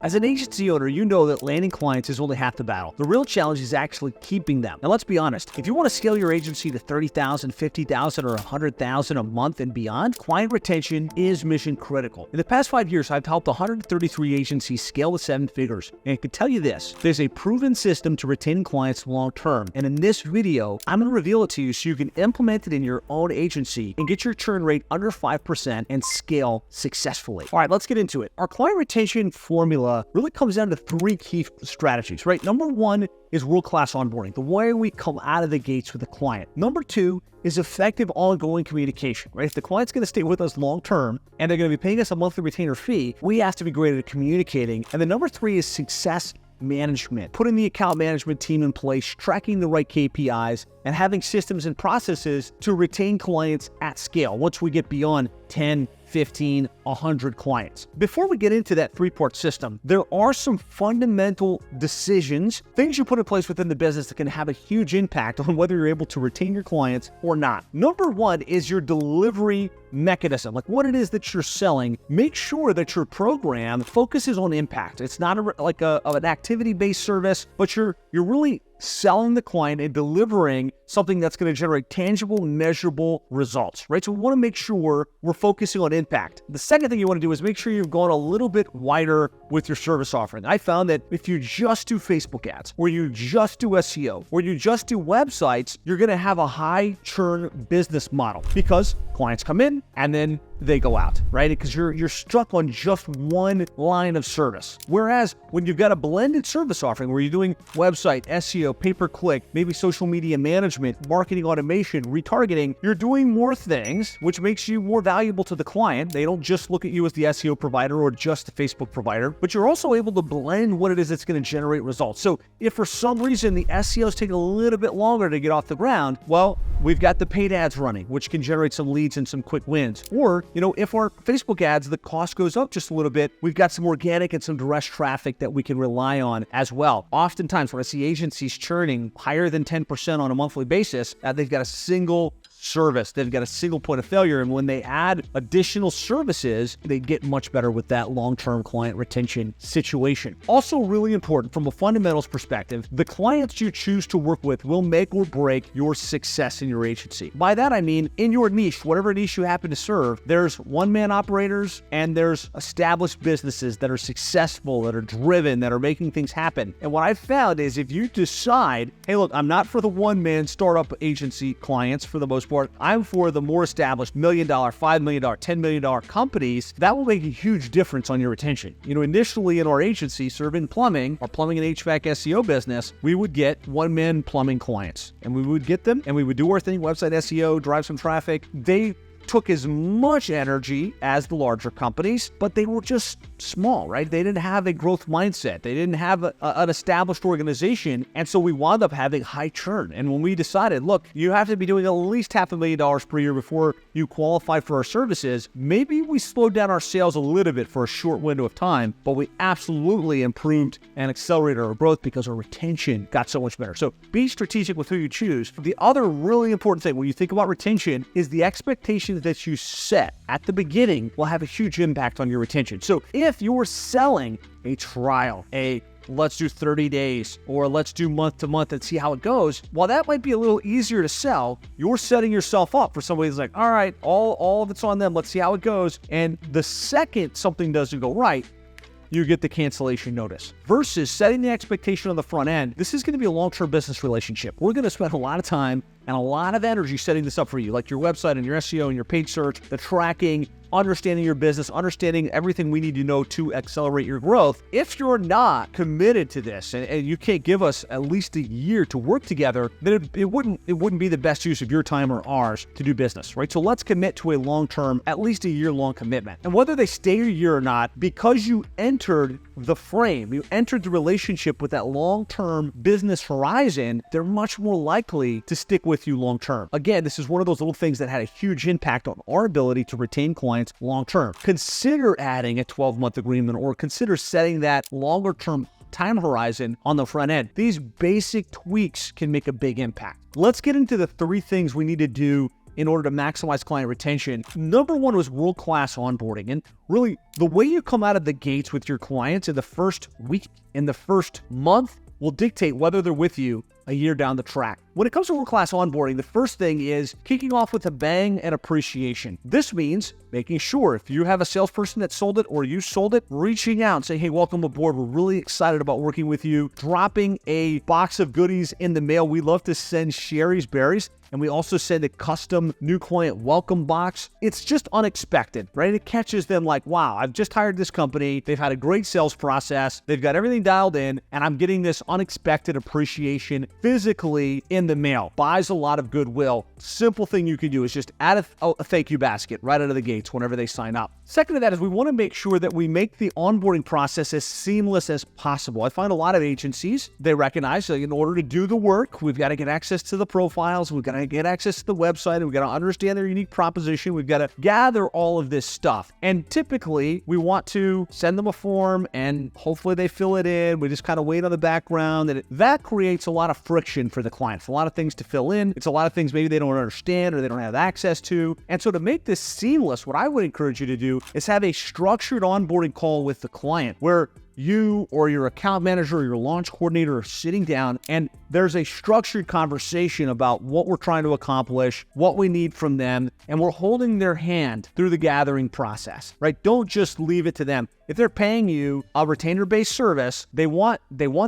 As an agency owner, you know that landing clients is only half the battle. The real challenge is actually keeping them. Now, let's be honest. If you want to scale your agency to 30,000, 50,000, or 100,000 a month and beyond, client retention is mission critical. In the past 5 years, I've helped 133 agencies scale to 7 figures. And I can tell you this, there's a proven system to retaining clients long term. And in this video, I'm going to reveal it to you so you can implement it in your own agency and get your churn rate under 5% and scale successfully. All right, let's get into it. Our client retention formula really comes down to 3 key strategies, right? Number 1 is world-class onboarding, the way we come out of the gates with a client. Number 2 is effective ongoing communication, right? If the client's going to stay with us long-term and they're going to be paying us a monthly retainer fee, we have to be great at communicating. And then number 3 is success management, putting the account management team in place, tracking the right KPIs, and having systems and processes to retain clients at scale once we get beyond 10, 15, 100 clients. Before we get into that 3-part system, there are some fundamental decisions, things you put in place within the business that can have a huge impact on whether you're able to retain your clients or not. Number 1 is your delivery mechanism, like what it is that you're selling. Make sure that your program focuses on impact. It's not an activity-based service, but you're really selling the client and delivering something that's going to generate tangible, measurable results, right? So we want to make sure we're focusing on impact. The second thing you want to do is make sure you've gone a little bit wider with your service offering. I found that if you just do Facebook ads, or you just do SEO, or you just do websites, you're going to have a high churn business model because clients come in and then they go out, right? Because you're stuck on just one line of service. Whereas when you've got a blended service offering where you're doing website, SEO, pay-per-click, maybe social media management, marketing automation, retargeting, you're doing more things, which makes you more valuable to the client. They don't just look at you as the SEO provider or just the Facebook provider, but you're also able to blend what it is that's going to generate results. So if for some reason the SEOs take a little bit longer to get off the ground, well, we've got the paid ads running, which can generate some leads and some quick wins. Or, if our Facebook ads, the cost goes up just a little bit, we've got some organic and some direct traffic that we can rely on as well. Oftentimes, when I see agencies churning higher than 10% on a monthly basis, they've got a single service. They've got a single point of failure. And when they add additional services, they get much better with that long-term client retention situation. Also really important from a fundamentals perspective, the clients you choose to work with will make or break your success in your agency. By that, I mean in your niche, whatever niche you happen to serve, there's one-man operators and there's established businesses that are successful, that are driven, that are making things happen. And what I've found is if you decide, hey, look, I'm not for the one-man startup agency clients for the most part, I'm for the more established $1 million, $5 million, $10 million companies, that will make a huge difference on your retention. Initially in our agency serving plumbing, our plumbing and HVAC SEO business, we would get one-man plumbing clients and we would get them and we would do our thing, website SEO, drive some traffic. They took as much energy as the larger companies, but they were just small, right? They didn't have a growth mindset. They didn't have an established organization. And so we wound up having high churn. And when we decided, look, you have to be doing at least $500,000 per year before you qualify for our services, maybe we slowed down our sales a little bit for a short window of time, but we absolutely improved and accelerated our growth because our retention got so much better. So be strategic with who you choose. The other really important thing when you think about retention is the expectations that you set at the beginning will have a huge impact on your retention. So if you're selling a trial, let's do 30 days, or let's do month to month and see how it goes, while that might be a little easier to sell, you're setting yourself up for somebody who's like, all right, all of it's on them, let's see how it goes. And the second something doesn't go right, you get the cancellation notice. Versus setting the expectation on the front end, this is going to be a long-term business relationship. We're going to spend a lot of time and a lot of energy setting this up for you, like your website and your SEO and your paid search, the tracking, understanding your business, understanding everything we need to know to accelerate your growth. If you're not committed to this and you can't give us at least a year to work together, then it wouldn't be the best use of your time or ours to do business, right? So let's commit to a long-term, at least a year-long commitment. And whether they stay a year or not, because you entered the frame, you entered the relationship with that long-term business horizon, they're much more likely to stick with you long-term. Again, this is one of those little things that had a huge impact on our ability to retain clients long-term. Consider adding a 12-month agreement or consider setting that longer-term time horizon on the front end. These basic tweaks can make a big impact. Let's get into the 3 things we need to do in order to maximize client retention, number one was world-class onboarding. And really, the way you come out of the gates with your clients in the first week, in the first month, will dictate whether they're with you a year down the track. When it comes to world-class onboarding, the first thing is kicking off with a bang and appreciation. This means making sure if you have a salesperson that sold it or you sold it, reaching out and saying, hey, welcome aboard. We're really excited about working with you. Dropping a box of goodies in the mail. We love to send Sherry's Berries. And we also send a custom new client welcome box. It's just unexpected, right? It catches them like, wow, I've just hired this company. They've had a great sales process. They've got everything dialed in, and I'm getting this unexpected appreciation physically in the mail. Buys a lot of goodwill. Simple thing you can do is just add a thank you basket right out of the gates whenever they sign up. Second to that is we want to make sure that we make the onboarding process as seamless as possible. I find a lot of agencies, they recognize that in order to do the work, we've got to get access to the profiles, we've got to get access to the website, and we've got to understand their unique proposition, we've got to gather all of this stuff. And typically, we want to send them a form and hopefully they fill it in. We just kind of wait on the background, and that creates a lot of friction for the client. It's a lot of things to fill in. It's a lot of things maybe they don't understand or they don't have access to. And so to make this seamless, what I would encourage you to do is have a structured onboarding call with the client where you or your account manager or your launch coordinator are sitting down and there's a structured conversation about what we're trying to accomplish, what we need from them, and we're holding their hand through the gathering process, right? Don't just leave it to them. If they're paying you a retainer-based service, they want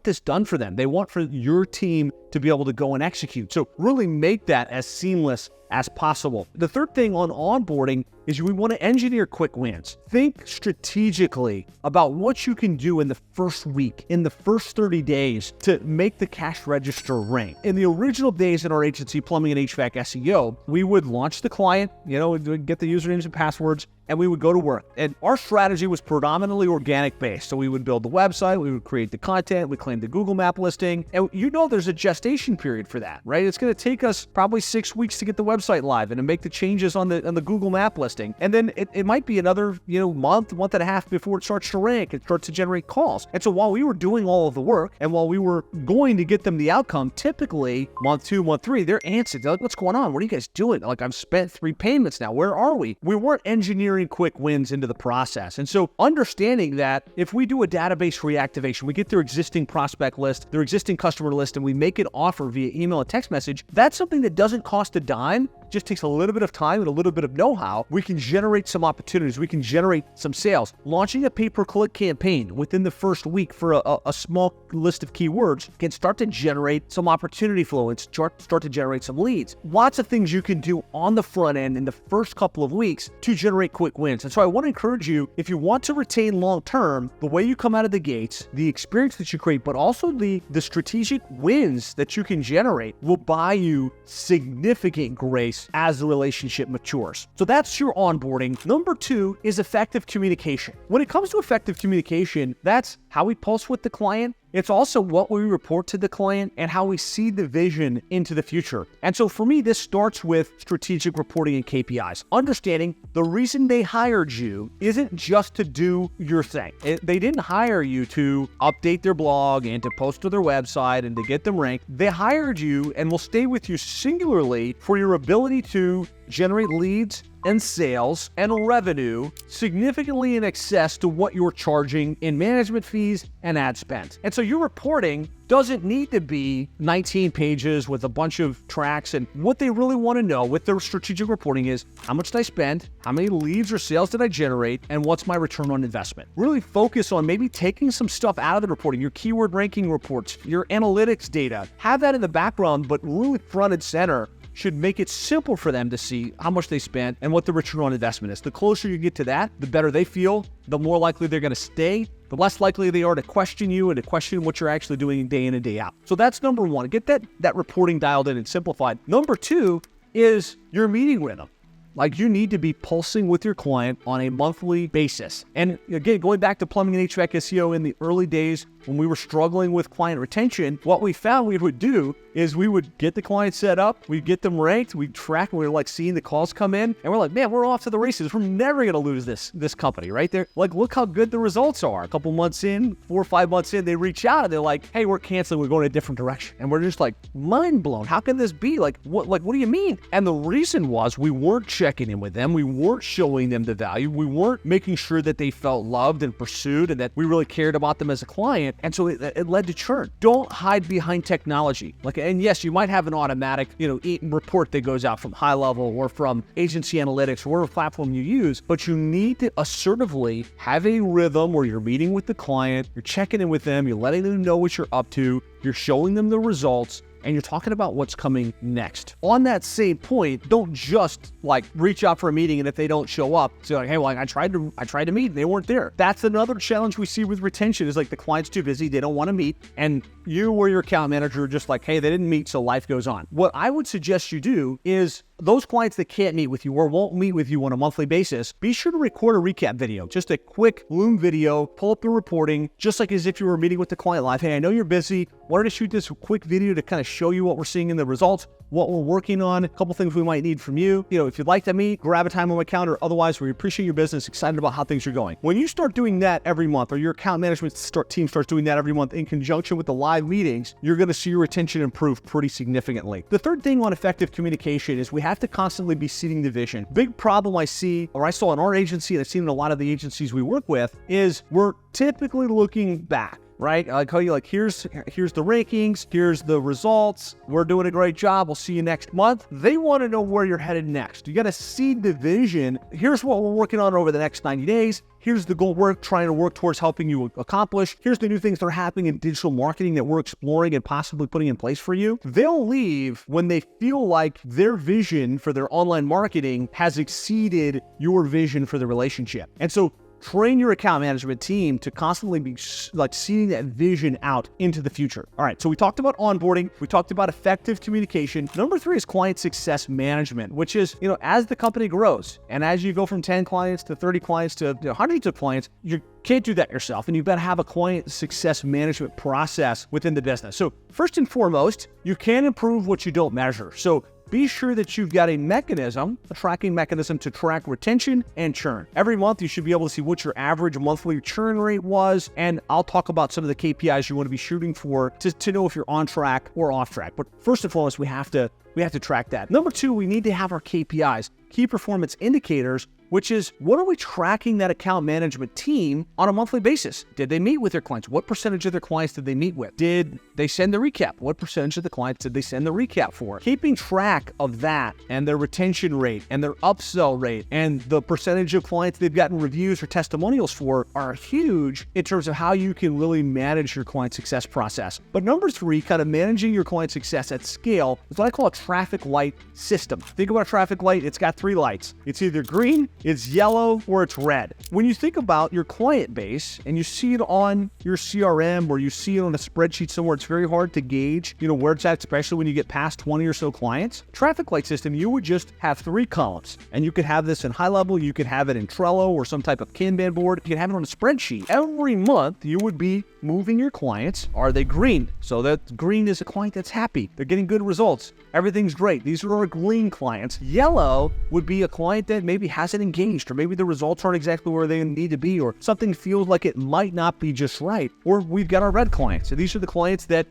this done for them. They want for your team to be able to go and execute. So really make that as seamless as possible. The third thing on onboarding is we want to engineer quick wins. Think strategically about what you can do in the first week, in the first 30 days to make the cash register ring. In the original days in our agency, Plumbing and HVAC SEO, we would launch the client, we'd get the usernames and passwords, and we would go to work. And our strategy was predominantly organic based. So we would build the website, we would create the content, we claim the Google map listing. And there's a gestation period for that, right? It's gonna take us probably 6 weeks to get the website live and to make the changes on the Google map listing. And then it might be another month and a half before it starts to rank, it starts to generate calls. And so while we were doing all of the work and while we were going to get them the outcome, typically month 2, month 3, they're antsy. They're like, what's going on? What are you guys doing? Like, I've spent 3 payments now. Where are we? We weren't engineering quick wins into the process. And so understanding that if we do a database reactivation, we get their existing prospect list, their existing customer list, and we make an offer via email and text message, that's something that doesn't cost a dime. Just takes a little bit of time and a little bit of know-how. We can generate some opportunities. We can generate some sales. Launching a pay-per-click campaign within the first week for a small list of keywords can start to generate some opportunity flow and start to generate some leads. Lots of things you can do on the front end in the first couple of weeks to generate quick wins. And so I want to encourage you, if you want to retain long-term, the way you come out of the gates, the experience that you create, but also the strategic wins that you can generate will buy you significant grace as the relationship matures. So that's your onboarding. Number 2 is effective communication. When it comes to effective communication, that's how we pulse with the client. It's also what we report to the client and how we see the vision into the future. And so for me, this starts with strategic reporting and KPIs. Understanding the reason they hired you isn't just to do your thing. They didn't hire you to update their blog and to post to their website and to get them ranked. They hired you and will stay with you singularly for your ability to generate leads and sales and revenue significantly in excess to what you're charging in management fees and ad spend. And so your reporting doesn't need to be 19 pages with a bunch of tracks. And what they really want to know with their strategic reporting is how much did I spend, how many leads or sales did I generate, and what's my return on investment. Really focus on maybe taking some stuff out of the reporting, your keyword ranking reports, your analytics data. Have that in the background, but really front and center should make it simple for them to see how much they spent and what the return on investment is. The closer you get to that, the better they feel, the more likely they're going to stay, the less likely they are to question you and to question what you're actually doing day in and day out. So that's number 1. Get that reporting dialed in and simplified. Number 2 is your meeting rhythm. Like, you need to be pulsing with your client on a monthly basis. And again, going back to plumbing and HVAC SEO in the early days when we were struggling with client retention, what we found we would do is we would get the client set up, we'd get them ranked, we'd track, and we were like seeing the calls come in, and we're like, man, we're off to the races. We're never going to lose this company, right? They're like, look how good the results are. A couple months in, 4 or 5 months in, they reach out and they're like, hey, we're canceling, we're going a different direction. And we're just like, mind blown. How can this be? Like, what do you mean? And the reason was we weren't checking in with them. We weren't showing them the value. We weren't making sure that they felt loved and pursued and that we really cared about them as a client. And so it led to churn. Don't hide behind technology. And yes, you might have an automatic, report that goes out from High Level or from Agency Analytics or whatever platform you use, but you need to assertively have a rhythm where you're meeting with the client, you're checking in with them, you're letting them know what you're up to, you're showing them the results, and you're talking about what's coming next. On that same point, don't just reach out for a meeting, and if they don't show up, say hey, well, I tried to meet and they weren't there. That's another challenge we see with retention is the client's too busy, they don't want to meet, and you or your account manager are just hey, they didn't meet, so life goes on. What I would suggest you do is those clients that can't meet with you or won't meet with you on a monthly basis, be sure to record a recap video, just a quick Loom video, pull up the reporting, just like as if you were meeting with the client live. Hey, I know you're busy. Wanted to shoot this quick video to kind of show you what we're seeing in the results, what we're working on, a couple things we might need from you. If you'd like to meet, grab a time on my calendar. Otherwise, we appreciate your business, excited about how things are going. When you start doing that every month, or your account management team starts doing that every month in conjunction with the live meetings, you're going to see your retention improve pretty significantly. The third thing on effective communication is we have to constantly be seeing the vision. Big problem I saw in our agency, and I've seen in a lot of the agencies we work with, is we're typically looking back. Right? I call you here's the rankings, here's the results, we're doing a great job, we'll see you next month. They want to know where you're headed next. You got to see the vision. Here's what we're working on over the next 90 days. Here's the goal we're trying to work towards helping you accomplish. Here's the new things that are happening in digital marketing that we're exploring and possibly putting in place for you. They'll leave when they feel like their vision for their online marketing has exceeded your vision for the relationship. And so train your account management team to constantly be seeing that vision out into the future. All right, so we talked about onboarding. We talked about effective communication. Number 3 is client success management, which is, as the company grows and as you go from 10 clients to 30 clients to hundreds of clients, you can't do that yourself, and you've got to have a client success management process within the business. So first and foremost, you can't improve what you don't measure. So be sure that you've got a tracking mechanism to track retention and churn. Every month, you should be able to see what your average monthly churn rate was, and I'll talk about some of the KPIs you want to be shooting for to know if you're on track or off track. But first and foremost, we have to track that. Number 2, we need to have our KPIs, key performance indicators, which is what are we tracking that account management team on a monthly basis? Did they meet with their clients? What percentage of their clients did they meet with? Did they send the recap? What percentage of the clients did they send the recap for? Keeping track of that and their retention rate and their upsell rate and the percentage of clients they've gotten reviews or testimonials for are huge in terms of how you can really manage your client success process. But number 3, kind of managing your client success at scale, is what I call a traffic light system. Think about a traffic light, it's got 3 lights. It's either green, it's yellow, or it's red. When you think about your client base and you see it on your CRM or you see it on a spreadsheet somewhere, it's very hard to gauge, where it's at, especially when you get past 20 or so clients. Traffic light system, you would just have 3 columns, and you could have this in High Level, you could have it in Trello or some type of Kanban board, you could have it on a spreadsheet. Every month, you would be moving your clients. Are they green? So that green is a client that's happy. They're getting good results. Everything's great. These are our green clients. Yellow would be a client that maybe hasn't engaged, or maybe the results aren't exactly where they need to be, or something feels like it might not be just right. Or we've got our red clients. So these are the clients that,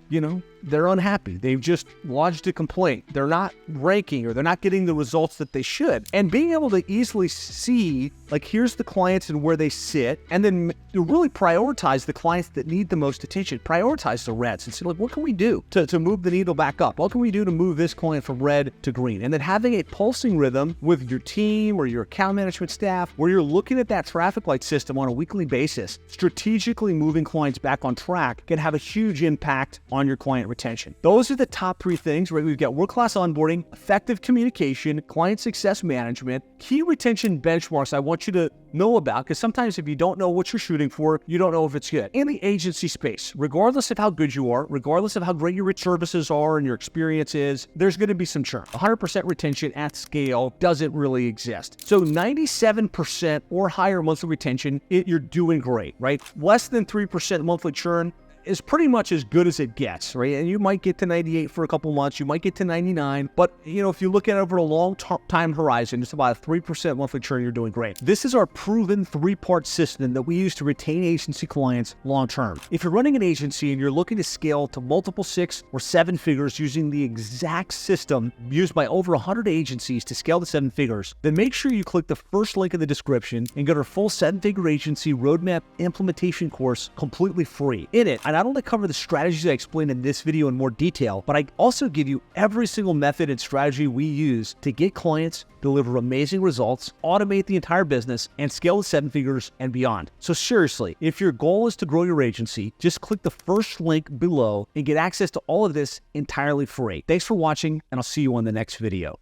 they're unhappy. They've just lodged a complaint. They're not ranking, or they're not getting the results that they should. And being able to easily see, here's the clients and where they sit, and then to really prioritize the clients that need the most attention. Prioritize the reds and say, what can we do to move the needle back up? What can we do to move this client from red to green? And then having a pulsing rhythm with your team or your account management staff, where you're looking at that traffic light system on a weekly basis, strategically moving clients back on track can have a huge impact on your client retention. Those are the top 3 things, right? We've got world-class onboarding, effective communication, client success management, key retention benchmarks I want you to know about, because sometimes if you don't know what you're shooting for, you don't know if it's good. In the agency space, regardless of how good you are, regardless of how great your services are and your experience is, there's going to be some churn. 100% retention at scale doesn't really exist. So 97% or higher monthly retention, you're doing great, right? Less than 3% monthly churn is pretty much as good as it gets, right? And you might get to 98 for a couple months, you might get to 99, but if you look at it over a long time horizon, it's about a 3% monthly churn, you're doing great. This is our proven 3-part system that we use to retain agency clients long term. If you're running an agency and you're looking to scale to multiple 6 or 7 figures using the exact system used by over 100 agencies to scale to 7 figures, then make sure you click the first link in the description and get our full 7-figure agency roadmap implementation course completely free. In it, I not only cover the strategies I explained in this video in more detail, but I also give you every single method and strategy we use to get clients, deliver amazing results, automate the entire business, and scale to 7 figures and beyond. So seriously, if your goal is to grow your agency, just click the first link below and get access to all of this entirely free. Thanks for watching, and I'll see you on the next video.